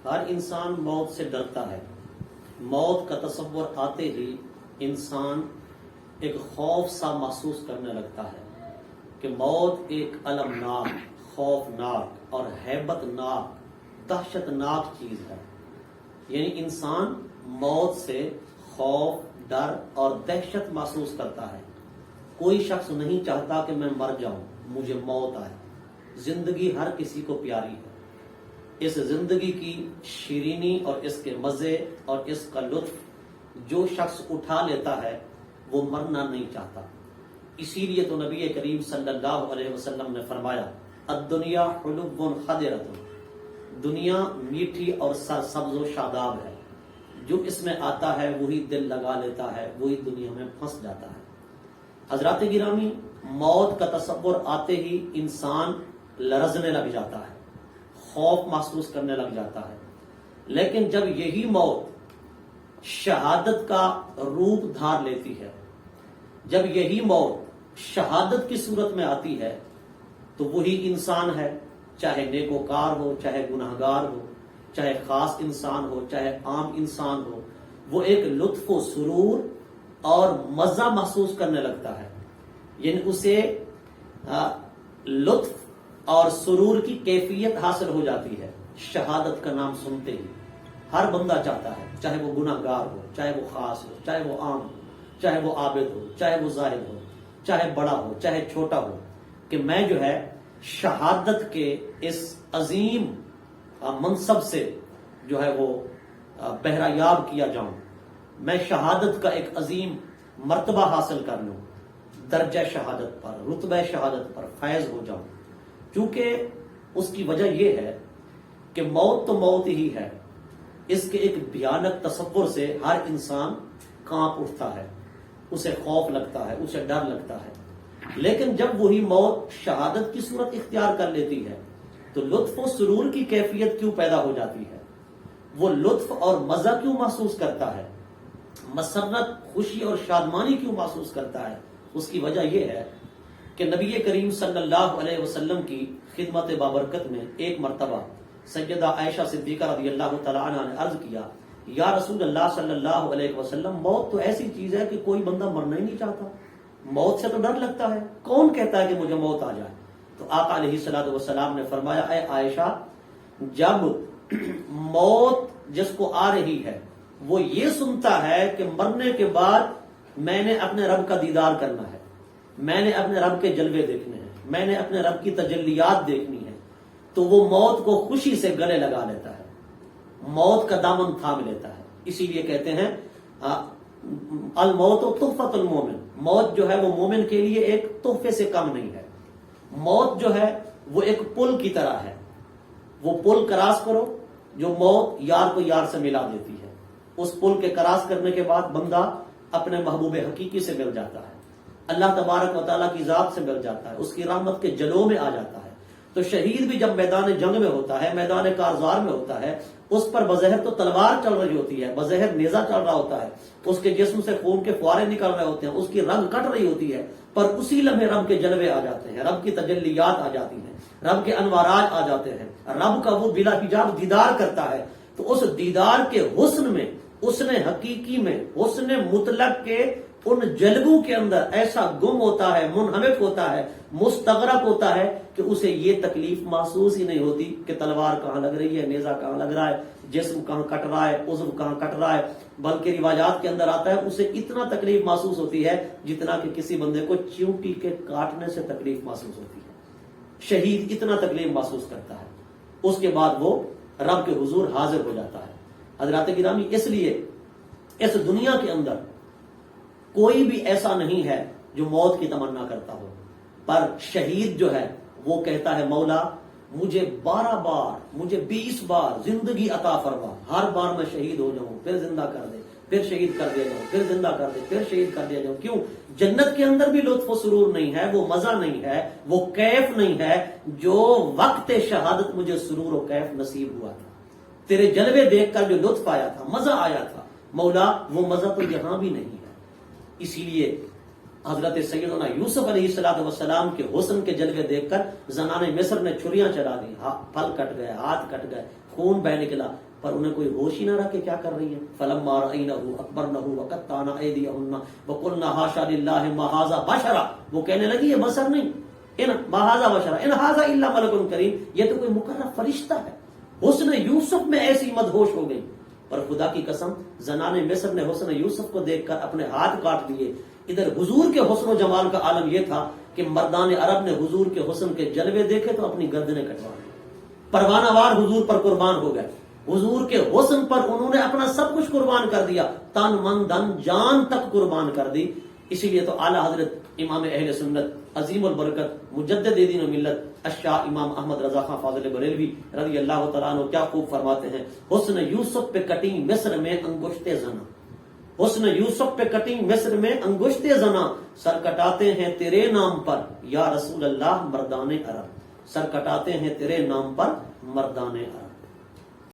ہر انسان موت سے ڈرتا ہے. موت کا تصور آتے ہی انسان ایک خوف سا محسوس کرنے لگتا ہے کہ موت ایک المناک، خوفناک اور ہیبت ناک، دہشت ناک چیز ہے. یعنی انسان موت سے خوف، ڈر اور دہشت محسوس کرتا ہے. کوئی شخص نہیں چاہتا کہ میں مر جاؤں، مجھے موت آئے. زندگی ہر کسی کو پیاری ہے. اس زندگی کی شیرینی اور اس کے مزے اور اس کا لطف جو شخص اٹھا لیتا ہے وہ مرنا نہیں چاہتا. اسی لیے تو نبی کریم صلی اللہ علیہ وسلم نے فرمایا الدنیا حلو خضرۃ، دنیا میٹھی اور سرسبز و شاداب ہے. جو اس میں آتا ہے وہی دل لگا لیتا ہے، وہی دنیا میں پھنس جاتا ہے. حضرات گرامی، موت کا تصور آتے ہی انسان لرزنے لگ جاتا ہے، خوف محسوس کرنے لگ جاتا ہے. لیکن جب یہی موت شہادت کا روپ دھار لیتی ہے، جب یہی موت شہادت کی صورت میں آتی ہے، تو وہی انسان ہے، چاہے نیکوکار ہو، چاہے گناہگار ہو، چاہے خاص انسان ہو، چاہے عام انسان ہو، وہ ایک لطف و سرور اور مزہ محسوس کرنے لگتا ہے. یعنی اسے لطف اور سرور کی کیفیت حاصل ہو جاتی ہے شہادت کا نام سنتے ہی. ہر بندہ چاہتا ہے، چاہے وہ گناہگار ہو، چاہے وہ خاص ہو، چاہے وہ عام ہو، چاہے وہ عابد ہو، چاہے وہ زاہد ہو، چاہے بڑا ہو، چاہے چھوٹا ہو، کہ میں جو ہے شہادت کے اس عظیم منصب سے جو ہے وہ بہرہ یاب کیا جاؤں. میں شہادت کا ایک عظیم مرتبہ حاصل کر لوں، درجہ شہادت پر، رتبہ شہادت پر فائز ہو جاؤں. کیونکہ اس کی وجہ یہ ہے کہ موت تو موت ہی ہے. اس کے ایک بھیانک تصور سے ہر انسان کانپ اٹھتا ہے، اسے خوف لگتا ہے، اسے ڈر لگتا ہے. لیکن جب وہی موت شہادت کی صورت اختیار کر لیتی ہے تو لطف و سرور کی کیفیت کیوں پیدا ہو جاتی ہے؟ وہ لطف اور مزہ کیوں محسوس کرتا ہے؟ مسرت، خوشی اور شادمانی کیوں محسوس کرتا ہے؟ اس کی وجہ یہ ہے کہ نبی کریم صلی اللہ علیہ وسلم کی خدمت بابرکت میں ایک مرتبہ سیدہ عائشہ صدیقہ رضی اللہ تعالی عنہا نے عرض کیا، یا رسول اللہ صلی اللہ علیہ وسلم، موت تو ایسی چیز ہے کہ کوئی بندہ مرنا ہی نہیں چاہتا، موت سے تو ڈر لگتا ہے، کون کہتا ہے کہ مجھے موت آ جائے؟ تو آقا علیہ الصلوۃ والسلام نے فرمایا، اے عائشہ، جب موت جس کو آ رہی ہے وہ یہ سنتا ہے کہ مرنے کے بعد میں نے اپنے رب کا دیدار کرنا ہے، میں نے اپنے رب کے جلوے دیکھنے ہیں، میں نے اپنے رب کی تجلیات دیکھنی ہے، تو وہ موت کو خوشی سے گلے لگا لیتا ہے، موت کا دامن تھام لیتا ہے. اسی لیے کہتے ہیں الموت و تحفۃ المومن، موت جو ہے وہ مومن کے لیے ایک تحفے سے کم نہیں ہے. موت جو ہے وہ ایک پل کی طرح ہے. وہ پل کراس کرو جو موت یار کو یار سے ملا دیتی ہے. اس پل کے کراس کرنے کے بعد بندہ اپنے محبوب حقیقی سے مل جاتا ہے، اللہ تبارک و تعالیٰ کی ذات سے مل جاتا ہے، اس کی رحمت کے جلووں میں آ جاتا ہے. تو شہید بھی جب میدان جنگ میں ہوتا ہے، میدان کارزار میں ہوتا ہے، اس پر بظاہر تو تلوار چل رہی ہوتی ہے، بظاہر نیزہ چل رہا ہوتا ہے، اس کے جسم سے خون کے فوارے نکل رہے ہوتے ہیں، اس کی رنگ کٹ رہی ہوتی ہے، پر اسی لمحے رب کے جلوے آ جاتے ہیں، رب کی تجلیات آ جاتی ہیں، رب کے انوارات آ جاتے ہیں، رب کا وہ بلا حجاب دیدار کرتا ہے. تو اس دیدار کے حسن میں، حسن حقیقی میں، حسن مطلق کے ان جلووں کے اندر ایسا گم ہوتا ہے، منہمک ہوتا ہے، مستغرق ہوتا ہے کہ اسے یہ تکلیف محسوس ہی نہیں ہوتی کہ تلوار کہاں لگ رہی ہے، نیزہ کہاں لگ رہا ہے، جسم کہاں کٹ رہا ہے، عضو کہاں کٹ رہا ہے. بلکہ روایات کے اندر آتا ہے اسے اتنا تکلیف محسوس ہوتی ہے جتنا کہ کسی بندے کو چیونٹی کے کاٹنے سے تکلیف محسوس ہوتی ہے. شہید اتنا تکلیف محسوس کرتا ہے. اس کے بعد وہ رب کے حضور حاضر ہو جاتا ہے. حضرات گرامی، اس لیے اس دنیا کے اندر کوئی بھی ایسا نہیں ہے جو موت کی تمنا کرتا ہو، پر شہید جو ہے وہ کہتا ہے، مولا مجھے 12 بار، مجھے 20 بار زندگی عطا فرما، ہر بار میں شہید ہو جاؤں، پھر زندہ کر دے، پھر شہید کر دیا جاؤں، پھر زندہ کر دے، پھر شہید کر دیا جاؤں. کیوں؟ جنت کے اندر بھی لطف و سرور نہیں ہے، وہ مزہ نہیں ہے، وہ کیف نہیں ہے جو وقت شہادت مجھے سرور و کیف نصیب ہوا تھا. تیرے جلوے دیکھ کر جو لطف آیا تھا، مزہ آیا تھا، مولا وہ مزہ تو یہاں بھی نہیں ہے. اسی لیے حضرت سیدنا یوسف علیہ السلام کے حسن کے جلوے دیکھ کر زنان مصر نے چھریاں چلا دی، پھل کٹ گئے، ہاتھ کٹ گئے، خون بہ نکلا. پر انہیں کوئی ہوش ہی نہ رہا کہ کیا کر رہی ہے. فلما رأینہ اکبرنہ وقطعن ایدیہن وقلن حاشا للہ ما ھذا بشرا، وہ کہنے لگی یہ بشر نہیں، ان ما ھذا بشرا ان ھذا الا ملک کریم، یہ تو کوئی مقرب فرشتہ ہے. حسن یوسف میں ایسی مدہوش ہو گئی. پر خدا کی قسم زنان مصر نے حسن یوسف کو دیکھ کر اپنے ہاتھ کاٹ دیے. ادھر حضور کے حسن و جمال کا عالم یہ تھا کہ مردان عرب نے حضور کے حسن کے جلوے دیکھے تو اپنی گردنیں کٹوا لی. پروانہ وار حضور پر قربان ہو گئے. حضور کے حسن پر انہوں نے اپنا سب کچھ قربان کر دیا، تن من دھن جان تک قربان کر دی. اسی لیے تو اعلیٰ حضرت امام اہل سنت عظیم البرکت مجدد دین و ملت الشاہ امام احمد رضا خان فاضل بریلوی رضی اللہ تعالیٰ عنہ کیا خوب فرماتے ہیں، حسن یوسف پہ کٹی مصر میں انگشتے زنا، حسن یوسف پہ کٹی مصر میں انگشتے زنا، سر کٹاتے ہیں تیرے نام پر یا رسول اللہ مردان عرب، سر کٹاتے ہیں تیرے نام پر مردان عرب.